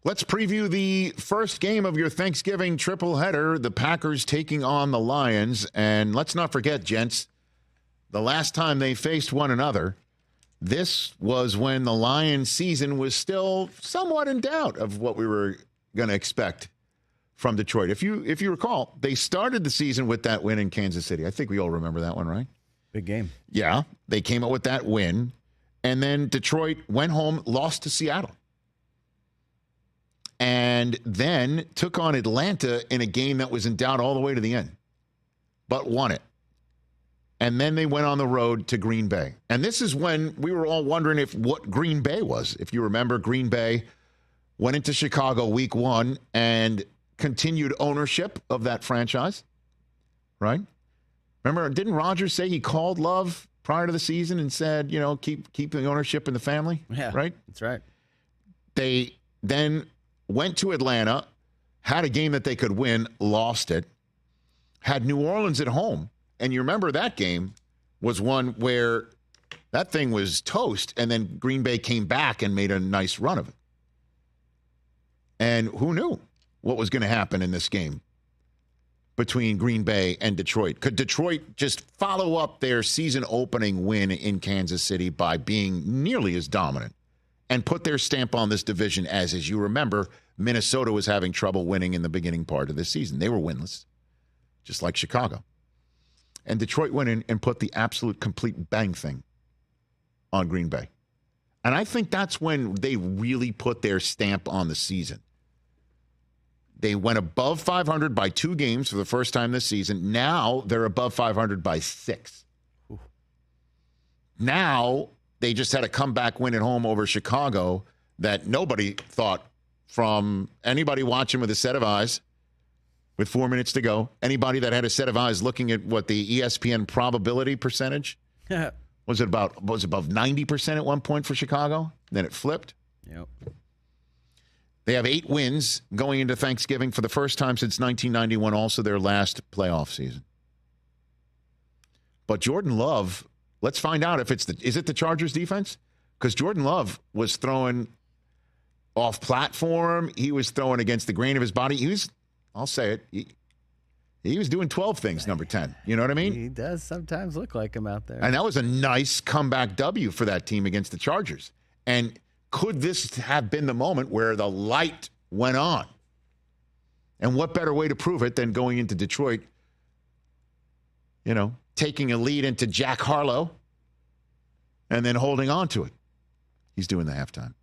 Let's preview the first game of your Thanksgiving triple header, the Packers taking on the Lions. And let's not forget, gents, the last time they faced one another, this was when the Lions season was still somewhat in doubt of what we were going to expect from Detroit. If you recall, they started the season with that win in Kansas City. I think we all remember that one, right? Big game. Yeah, they came out with that win. And then Detroit went home, lost to Seattle. And then took on Atlanta in a game that was in doubt all the way to the end, but won it. And then they went on the road to Green Bay. And this is when we were all wondering what Green Bay was. If you remember, Green Bay went into Chicago week 1 and continued ownership of that franchise, right? Remember, didn't Rodgers say he called Love prior to the season and said, keep the ownership in the family? Yeah, right? That's right. They then went to Atlanta, had a game that they could win, lost it, had New Orleans at home. And you remember that game was one where that thing was toast, and then Green Bay came back and made a nice run of it. And who knew what was going to happen in this game between Green Bay and Detroit? Could Detroit just follow up their season opening win in Kansas City by being nearly as dominant and put their stamp on this division as you remember, Minnesota was having trouble winning in the beginning part of the season. They were winless, just like Chicago. And Detroit went in and put the absolute complete bang thing on Green Bay. And I think that's when they really put their stamp on the season. They went above 500 by 2 games for the first time this season. Now they're above 500 by 6. Ooh. Now they just had a comeback win at home over Chicago that nobody thought, from anybody watching with a set of eyes with 4 minutes to go, anybody that had a set of eyes looking at what the ESPN probability percentage was above 90% at one point for Chicago. Then it flipped. Yep. They have 8 wins going into Thanksgiving for the first time since 1991, also their last playoff season. But Jordan Love, let's find out if is it the Chargers defense? Because Jordan Love was throwing off platform. He was throwing against the grain of his body. I'll say it, he was doing 12 things, number 10. You know what I mean? He does sometimes look like him out there. And that was a nice comeback W for that team against the Chargers. And could this have been the moment where the light went on? And what better way to prove it than going into Detroit, taking a lead into Jack Harlow and then holding on to it. He's doing the halftime.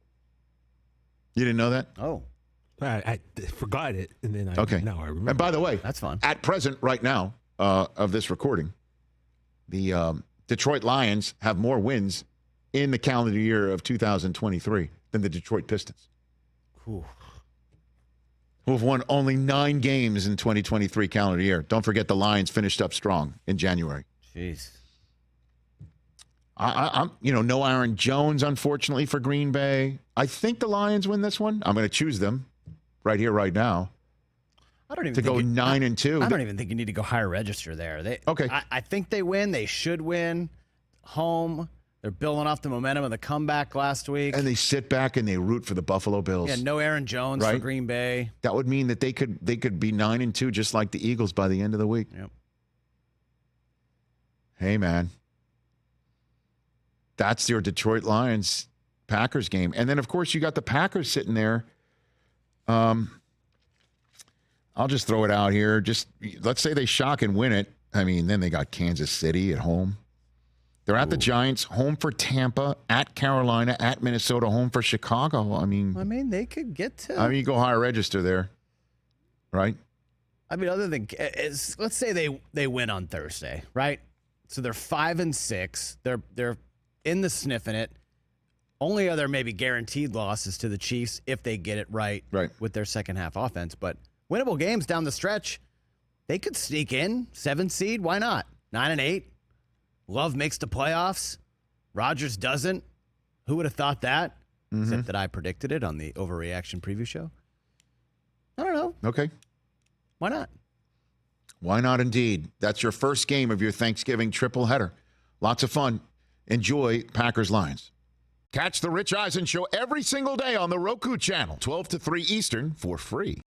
You didn't know that? Oh. I forgot it, and then now I remember. And by the way, that's fun. At present, right now, of this recording, the Detroit Lions have more wins in the calendar year of 2023 than the Detroit Pistons, who have won only 9 games in 2023 calendar year. Don't forget the Lions finished up strong in January. Jeez. I'm no Aaron Jones, unfortunately, for Green Bay. I think the Lions win this one. I'm going to choose them right here, right now. I don't even to go 9-2. I don't even think you need to go higher register there. Okay. I think they win. They should win. Home. They're building off the momentum of the comeback last week. And they sit back and they root for the Buffalo Bills. Yeah, no Aaron Jones for Green Bay. That would mean that they could be 9-2, just like the Eagles by the end of the week. Yep. Hey, man. That's your Detroit Lions Packers game. And then, of course, you got the Packers sitting there. I'll just throw it out here. Just let's say they shock and win it. I mean, then they got Kansas City at home. They're at the Giants, home for Tampa, at Carolina, at Minnesota, home for Chicago. I mean, they could get to. You go higher register there, right? Other than let's say they win on Thursday, right? So they're 5-6. They're in the sniffing it. Only other maybe guaranteed losses to the Chiefs if they get it right with their second half offense. But winnable games down the stretch, they could sneak in 7 seed. Why not? 9-8. Love makes the playoffs. Rodgers doesn't. Who would have thought that? Mm-hmm. Except that I predicted it on the Overreaction Preview Show. I don't know. Okay. Why not? Why not indeed? That's your first game of your Thanksgiving triple header. Lots of fun. Enjoy Packers-Lions. Catch the Rich Eisen Show every single day on the Roku channel, 12 to 3 Eastern, for free.